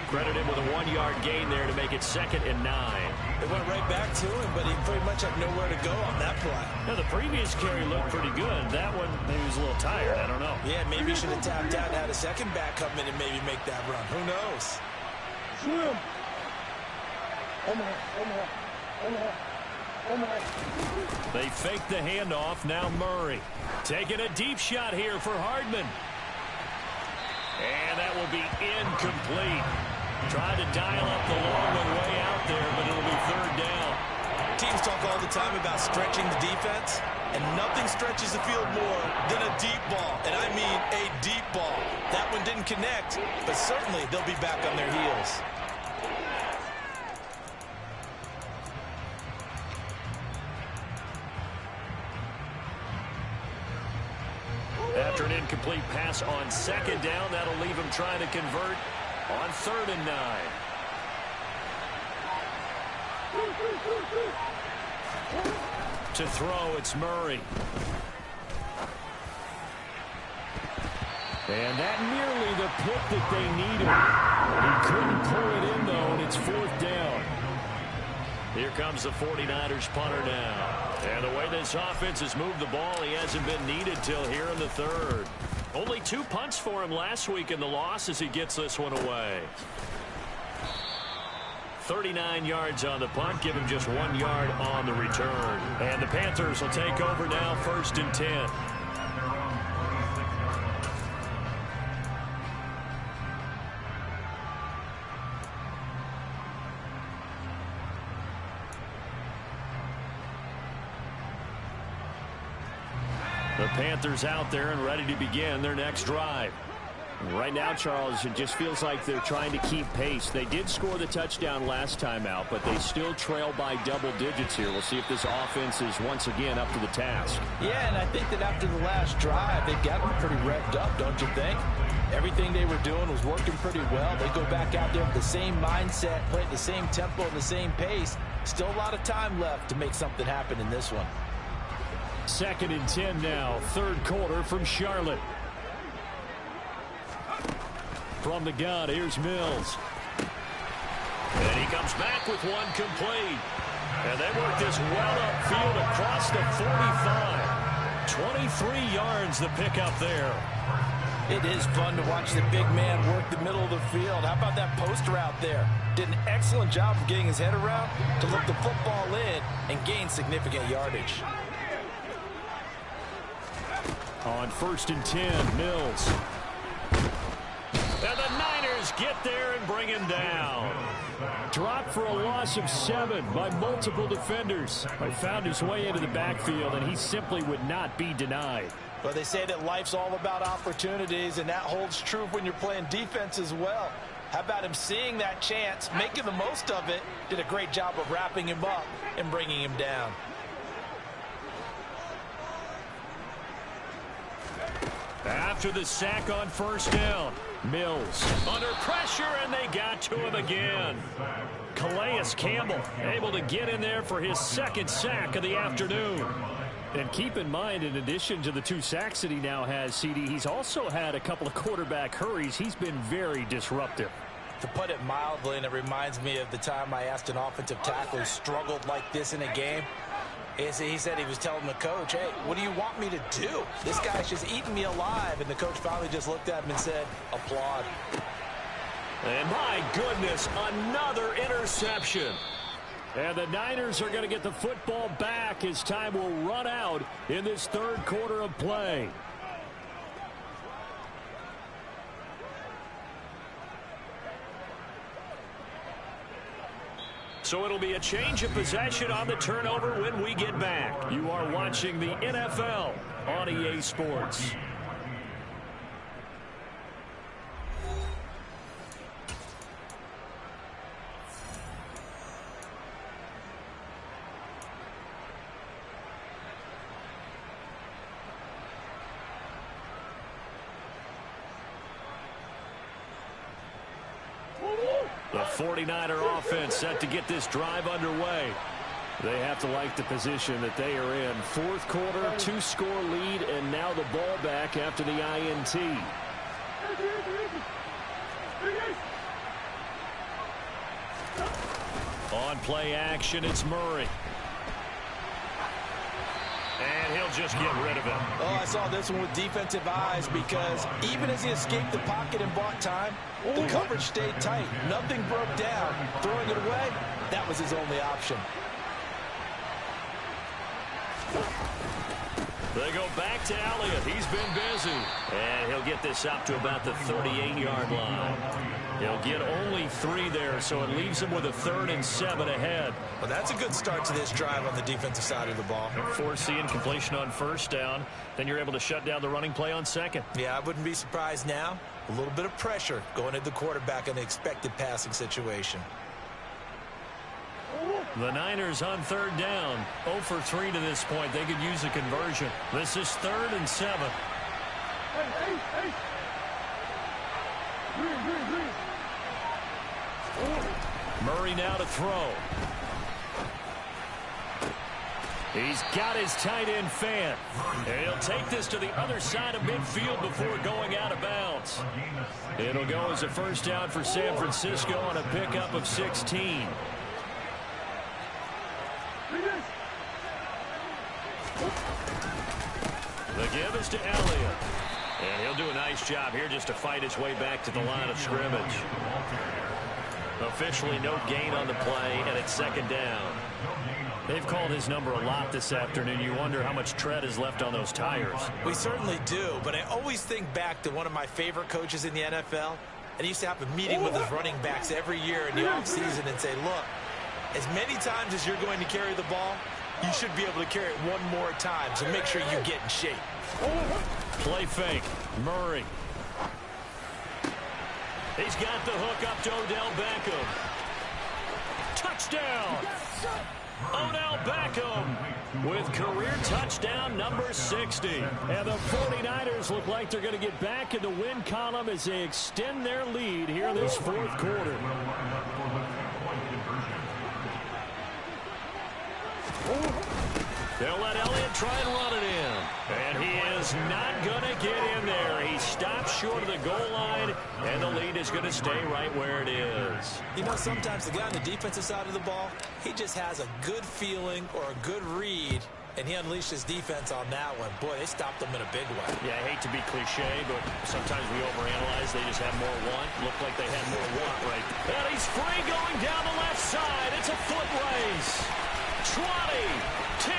Credited with a 1-yard gain there to make it 2nd and 9. It went right back to him, but he pretty much had nowhere to go on that play. Now, the previous carry looked pretty good. That one, maybe he was a little tired. I don't know. Yeah, maybe he should have tapped out and had a second back come in and maybe make that run. Who knows? They fake the handoff. Now Murray taking a deep shot here for Hardman. And that will be incomplete. Tried to dial up the long one way out there, but it'll be 3rd down. Teams talk all the time about stretching the defense, and nothing stretches the field more than a deep ball. And I mean a deep ball. That one didn't connect, but certainly they'll be back on their heels. After an incomplete pass on 2nd down, that'll leave him trying to convert on 3rd and 9. To throw, it's Murray. And that nearly the pick that they needed. He couldn't pull it in, though, and it's 4th down. Here comes the 49ers punter now. And the way this offense has moved the ball, he hasn't been needed till here in the 3rd. Only 2 punts for him last week in the loss as he gets this one away. 39 yards on the punt, give him just 1 yard on the return. And the Panthers will take over now, 1st and 10. The Panthers out there and ready to begin their next drive. Right now, Charles, it just feels like they're trying to keep pace. They did score the touchdown last time out, but they still trail by double digits here. We'll see if this offense is once again up to the task. Yeah, and I think that after the last drive, they've got them pretty revved up, don't you think? Everything they were doing was working pretty well. They go back out there with the same mindset, play at the same tempo and the same pace. Still a lot of time left to make something happen in this one. 2nd and 10 now, 3rd quarter from Charlotte. From the gun, here's Mills. And he comes back with one complete. And they work this well upfield across the 45. 23 yards the pickup there. It is fun to watch the big man work the middle of the field. How about that post route there? Did an excellent job of getting his head around to look the football in and gain significant yardage. On 1st and 10, Mills. And the Niners get there and bring him down. Dropped for a loss of 7 by multiple defenders. He found his way into the backfield, and he simply would not be denied. But they say that life's all about opportunities, and that holds true when you're playing defense as well. How about him seeing that chance, making the most of it, did a great job of wrapping him up and bringing him down. After the sack on 1st down, Mills under pressure, and they got to him again. Calais Campbell able to get in there for his 2nd sack of the afternoon. And keep in mind, in addition to the 2 sacks that he now has, CD, he's also had a couple of quarterback hurries. He's been very disruptive. To put it mildly, and it reminds me of the time I asked an offensive tackle who struggled like this in a game. He said he was telling the coach, hey, what do you want me to do? This guy's just eating me alive. And the coach finally just looked at him and said, applaud. And my goodness, another interception. And the Niners are going to get the football back as time will run out in this 3rd quarter of play. So it'll be a change of possession on the turnover when we get back. You are watching the NFL on EA Sports. The 49er offense set to get this drive underway. They have to like the position that they are in. 4th quarter, 2-score lead, and now the ball back after the INT. On play action, it's Murray. And he'll just get rid of it. Oh, I saw this one with defensive eyes because even as he escaped the pocket and bought time, the coverage stayed tight. Nothing broke down. Throwing it away, that was his only option. They go back to Elliott. He's been busy. And he'll get this up to about the 38-yard line. He'll get only 3 there, so it leaves him with a 3rd and 7 ahead. Well, that's a good start to this drive on the defensive side of the ball. Foreseeing completion on 1st down. Then you're able to shut down the running play on 2nd. Yeah, I wouldn't be surprised now. A little bit of pressure going at the quarterback in the expected passing situation. The Niners on 3rd down. 0 for 3 to this point. They could use a conversion. This is 3rd and 7. Murray now to throw. He's got his tight end fan. And he'll take this to the other side of midfield before going out of bounds. It'll go as a 1st down for San Francisco on a pickup of 16. The give is to Elliott. And he'll do a nice job here just to fight his way back to the line of scrimmage. Officially no gain on the play, and it's 2nd down. They've called his number a lot this afternoon. You wonder how much tread is left on those tires. We certainly do, but I always think back to one of my favorite coaches in the NFL. And he used to have a meeting with his running backs every year in the offseason and say, look, as many times as you're going to carry the ball, you should be able to carry it one more time, so make sure you get in shape. Play fake. Murray. He's got the hook up to Odell Beckham. Touchdown! Odell Beckham with career touchdown number 60. And the 49ers look like they're going to get back in the win column as they extend their lead here in this 4th quarter. They'll let Elliott try and run it in. And he was not going to get in there. He stopped short of the goal line, and the lead is going to stay right where it is. You know, sometimes the guy on the defensive side of the ball, he just has a good feeling or a good read, and he unleashed his defense on that one. Boy, they stopped him in a big way. Yeah, I hate to be cliche, but sometimes we overanalyze. They just have more want. Looked like they had more want right. And he's free going down the left side. It's a foot race. 20, 10,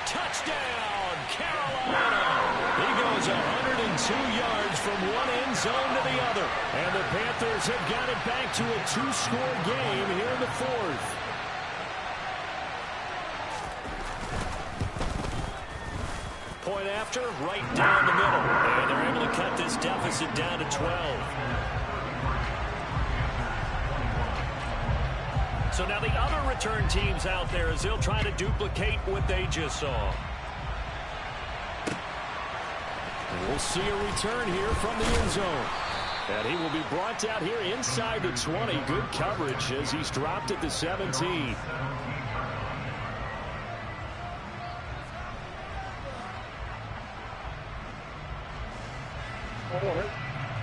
touchdown, Carolina. He goes 102 yards from one end zone to the other. And the Panthers have got it back to a two-score game here in the fourth. Point after, right down the middle. And they're able to cut this deficit down to 12. So now the other return teams out there as they'll try to duplicate what they just saw. We'll see a return here from the end zone. And he will be brought down here inside the 20. Good coverage as he's dropped at the 17.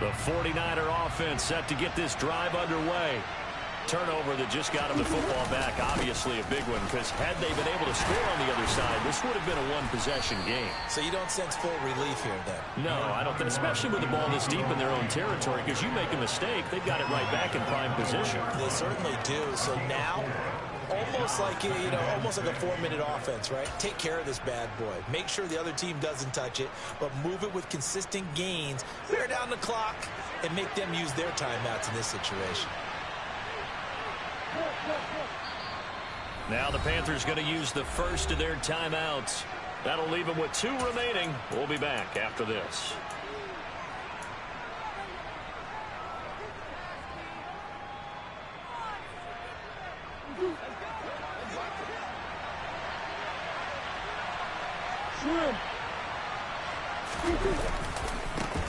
The 49er offense set to get this drive underway. Turnover that just got him the football back. Obviously a big one, because had they been able to score on the other side, this would have been a one-possession game. So you don't sense full relief here then? No, I don't think, especially with the ball this deep in their own territory, because you make a mistake, they've got it right back in prime position. They certainly do. So now, almost like almost like a 4-minute offense, right? Take care of this bad boy. Make sure the other team doesn't touch it, but move it with consistent gains. Clear down the clock and make them use their timeouts in this situation. Now the Panthers going to use the first of their timeouts. That'll leave them with 2 remaining. We'll be back after this.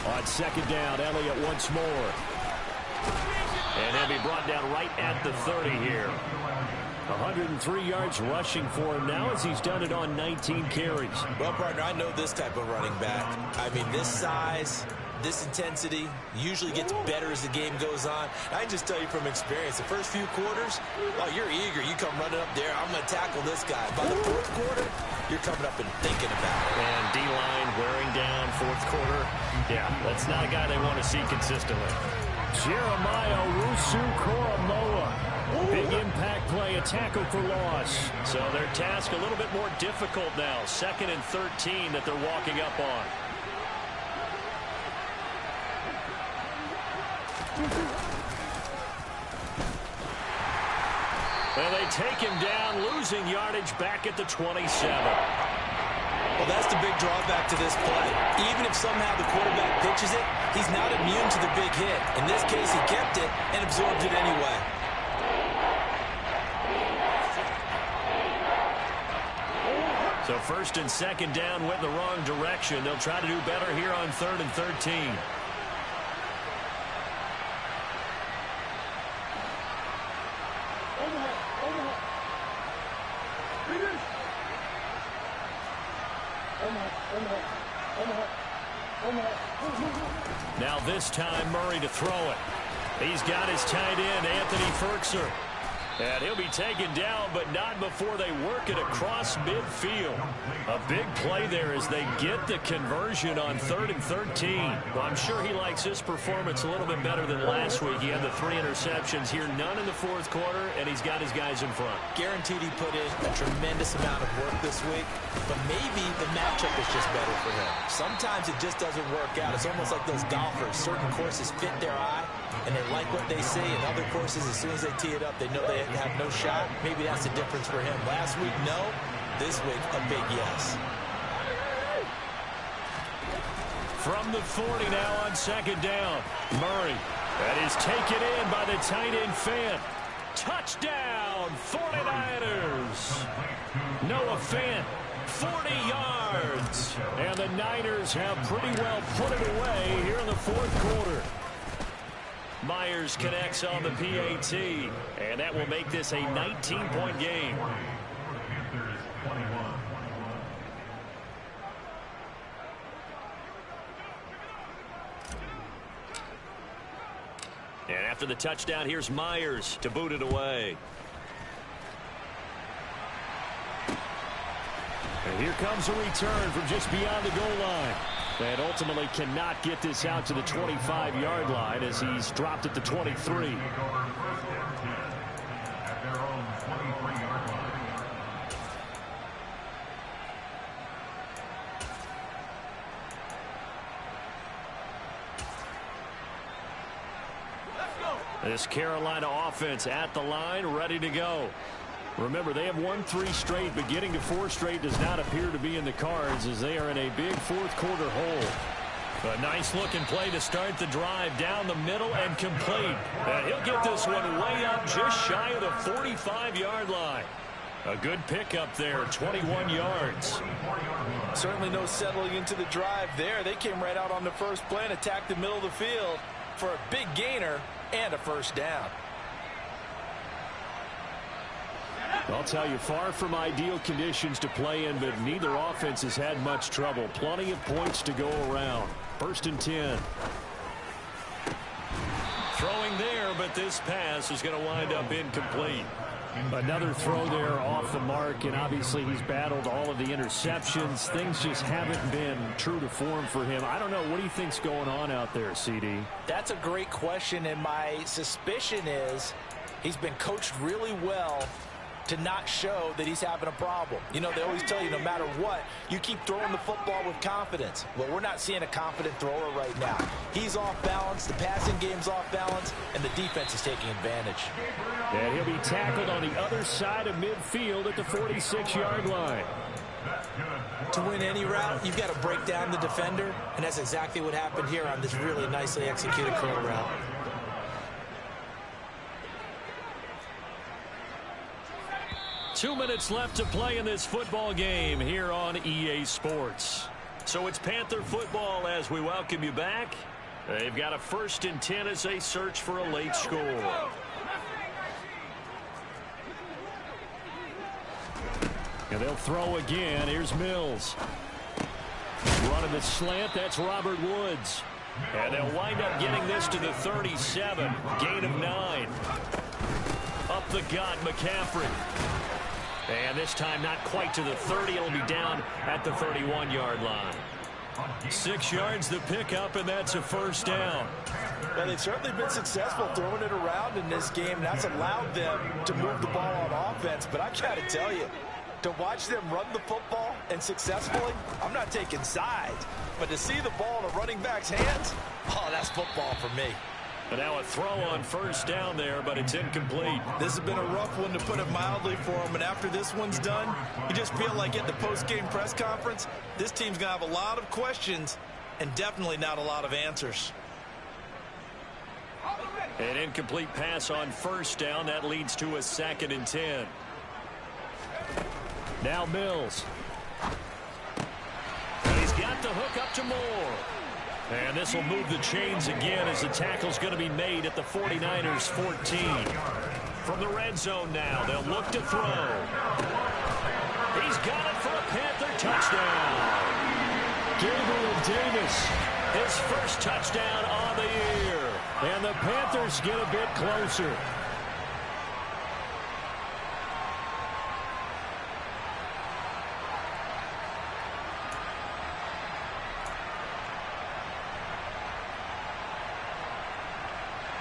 On second down, Elliott once more. And he'll be brought down right at the 30 here. 103 yards rushing for him now as he's done it on 19 carries. Well, partner, I know this type of running back. I mean, this size, this intensity usually gets better as the game goes on. I can just tell you from experience, the first few quarters, oh, you're eager. You come running up there, I'm going to tackle this guy. By the fourth quarter, you're coming up and thinking about it. And D-line wearing down fourth quarter. Yeah, that's not a guy they want to see consistently. Jeremiah Owusu-Koramoah. Big impact play, a tackle for loss. So their task a little bit more difficult now. 2nd and 13 that they're walking up on. Well, they take him down, losing yardage back at the 27. Well, that's the big drawback to this play. Even if somehow the quarterback pitches it, he's not immune to the big hit. In this case, he kept it and absorbed it anyway. So 1st and 2nd down went in the wrong direction. They'll try to do better here on 3rd and 13. Now this time Murray to throw it. He's got his tight end, Anthony Ferkser. And he'll be taken down, but not before they work it across midfield. A big play there as they get the conversion on 3rd and 13. Well, I'm sure he likes his performance a little bit better than last week. He had the 3 interceptions here, none in the fourth quarter, and he's got his guys in front. Guaranteed he put in a tremendous amount of work this week, but maybe the matchup is just better for him. Sometimes it just doesn't work out. It's almost like those golfers. Certain courses fit their eye, and they like what they see, and other courses, as soon as they tee it up, they know they have no shot. Maybe that's the difference for him. Last week, no. This week, a big yes. From the 40 now on 2nd down. Murray. That is taken in by the tight end Fant. Touchdown, 49ers. Noah Fant, 40 yards. And the Niners have pretty well put it away here in the fourth quarter. Myers connects on the PAT, and that will make this a 19-point game. After the touchdown, here's Myers to boot it away. And here comes a return from just beyond the goal line. And ultimately cannot get this out to the 25-yard line as he's dropped at the 23. This Carolina offense at the line, ready to go. Remember, they have won 3 straight, but getting to 4 straight does not appear to be in the cards as they are in a big fourth-quarter hole. A nice-looking play to start the drive down the middle and complete. And he'll get this one way up just shy of the 45-yard line. A good pickup there, 21 yards. Certainly no settling into the drive there. They came right out on the first play and attacked the middle of the field for a big gainer and a first down. I'll tell you, far from ideal conditions to play in, but neither offense has had much trouble. Plenty of points to go around. 1st and 10. Throwing there, but this pass is going to wind up incomplete. Another throw there off the mark, and obviously he's battled all of the interceptions. Things just haven't been true to form for him. I don't know. What do you think's going on out there, CD? That's a great question, and my suspicion is he's been coached really well to not show that he's having a problem. You know, they always tell you no matter what, you keep throwing the football with confidence. Well, we're not seeing a confident thrower right now. He's off balance, the passing game's off balance, and the defense is taking advantage. And he'll be tackled on the other side of midfield at the 46-yard line. To win any route, you've got to break down the defender, and that's exactly what happened here on this really nicely executed curl route. Two minutes left to play in this football game here on EA Sports. So it's Panther football as we welcome you back. They've got a 1st and 10 as they search for a late score. And they'll throw again. Here's Mills. Running the slant, that's Robert Woods. And they'll wind up getting this to the 37. Gain of 9. Up the gut, McCaffrey. And this time not quite to the 30. It'll be down at the 31-yard line. 6 yards the pickup, and that's a first down. Well, they've certainly been successful throwing it around in this game. That's allowed them to move the ball on offense. But I've got to tell you, to watch them run the football and successfully, I'm not taking sides. But to see the ball in a running back's hands, oh, that's football for me. But now a throw on first down there, but it's incomplete. This has been a rough one, to put it mildly, for him. And after this one's done, you just feel like at the post-game press conference, this team's going to have a lot of questions and definitely not a lot of answers. An incomplete pass on first down. That leads to a 2nd and 10. Now Mills. And he's got the hook up to Moore. And this will move the chains again as the tackle's going to be made at the 49ers 14. From the red zone now, they'll look to throw. He's got it for a Panther touchdown. Gabriel Davis. His first touchdown on the year. And the Panthers get a bit closer.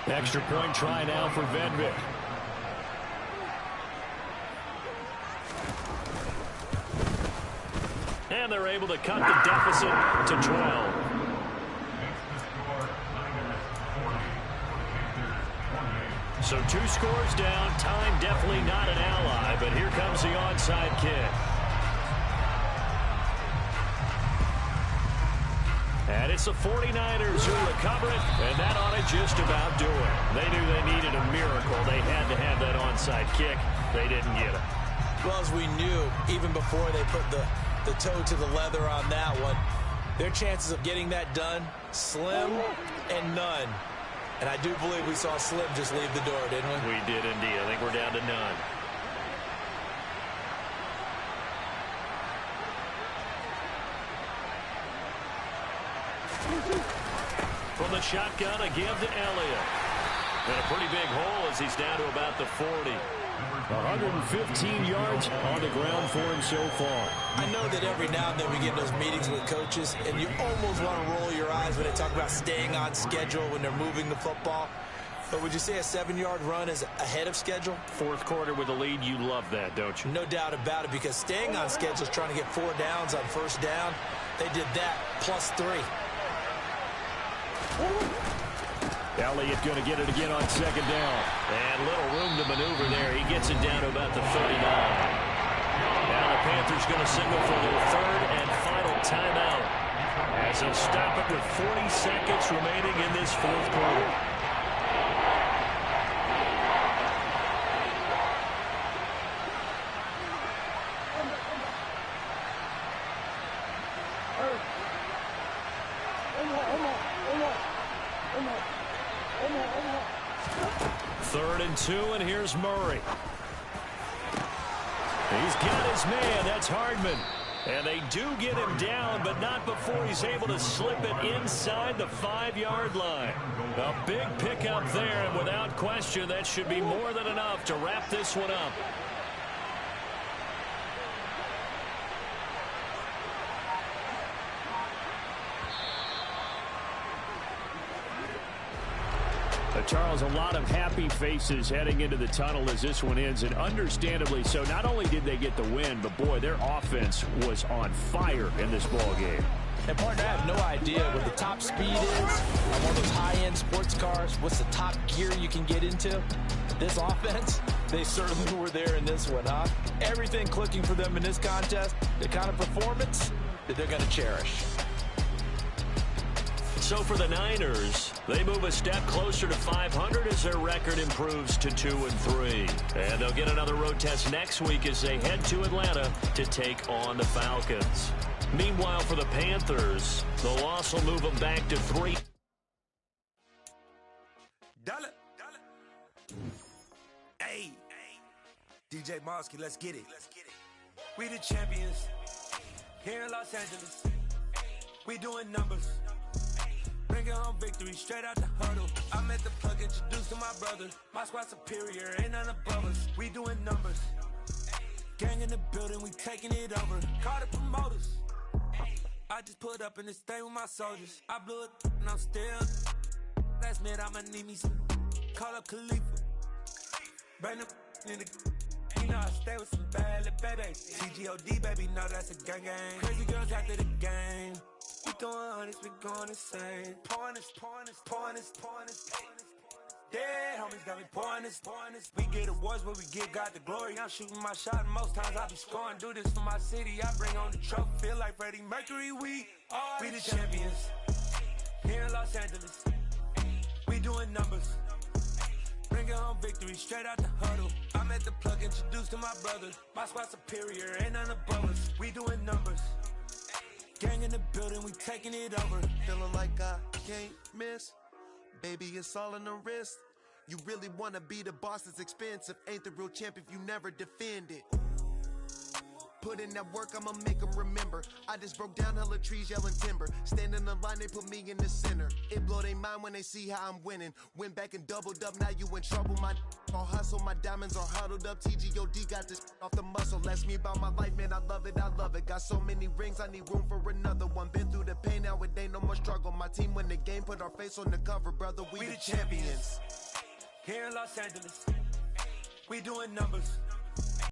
Extra point try now for Vedvik. And they're able to cut the deficit to 12. So 2 scores down. Time definitely not an ally, but here comes the onside kick. And it's the 49ers who recover it, and that ought to just about do it. They knew they needed a miracle. They had to have that onside kick. They didn't get it. Well, as we knew, even before they put the toe to the leather on that one, their chances of getting that done, slim and none. And I do believe we saw Slim just leave the door, didn't we? We did indeed. I think we're down to none. From the shotgun, a give to Elliott. And a pretty big hole as he's down to about the 40. 115 yards on the ground for him so far. I know that every now and then we get in those meetings with coaches, and you almost want to roll your eyes when they talk about staying on schedule when they're moving the football. But would you say a 7-yard run is ahead of schedule? Fourth quarter with a lead, you love that, don't you? No doubt about it, because staying on schedule is trying to get 4 downs on first down. They did that plus 3. Elliott going to get it again on second down. And little room to maneuver there. He gets it down to about the 39. Now the Panthers going to signal for their third and final timeout as they'll stop it with 40 seconds remaining in this fourth quarter. Third and 2, and here's Murray. He's got his man. That's Hardman. And they do get him down, but not before he's able to slip it inside the 5-yard line. A big pickup there, and without question, that should be more than enough to wrap this one up. Charles, a lot of happy faces heading into the tunnel as this one ends, and understandably so. Not only did they get the win, but boy, their offense was on fire in this ball game. And partner, I have no idea what the top speed is on one of those high-end sports cars. What's the top gear you can get into? This offense, they certainly were there in this one, huh? Everything clicking for them in this contest, the kind of performance that they're going to cherish. So for the Niners, they move a step closer to 500 as their record improves to 2-3. And they'll get another road test next week as they head to Atlanta to take on the Falcons. Meanwhile, for the Panthers, the loss will move them back to 3. Hey, DJ Mosky, let's get it. We the champions here in Los Angeles. We doing numbers. Bringing home victory straight out the huddle. I'm at the plug, introduced to my brother. My squad superior, ain't none above us. We doing numbers. Gang in the building, we taking it over. Call the promoters. I just put up in this thing with my soldiers. I blew it and I'm still. Last minute, I'ma need me some. Call up Khalifa. Bring them in the. You know I stay with some bad little baby. TGOD, baby, know that's a gang gang. Crazy girls after the game. We throwing hundreds, we going insane. Pouring this. Dead homies got me pouring this. We get awards, but we give God the glory. I'm shooting my shot, and most times I be scoring. Do this for my city, I bring on the trophy. Feel like Freddie Mercury, we the champions. Here in Los Angeles, we doing numbers. Bringing home victory straight out the huddle. I'm at the plug, introduced to my brother. My squad superior, ain't none above us. We doing numbers. Gang in the building, we taking it over. Feeling like I can't miss. Baby, it's all in the wrist. You really wanna be the boss, it's expensive. Ain't the real champ if you never defend it. Put in that work, I'ma make them remember. I just broke down hella trees, yelling timber. Stand in the line, they put me in the center. It blow their mind when they see how I'm winning. Went back and doubled up, now you in trouble. My all hustle, my diamonds are huddled up. TGOD got this off the muscle. Ask me about my life, man, I love it. Got so many rings, I need room for another one. Been through the pain, now it ain't no more struggle. My team win the game, put our face on the cover, brother. We the champions. Here in Los Angeles, we doing numbers.